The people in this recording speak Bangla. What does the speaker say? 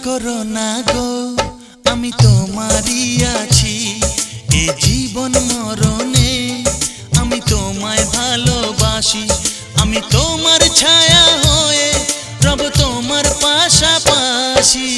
করো না গো, আমি তোমারই আছি। এ জীবন মরণে আমি তোমায় ভালোবাসি। আমি তোমার ছায়া হয়ে রব তোমার পাশাপাশি।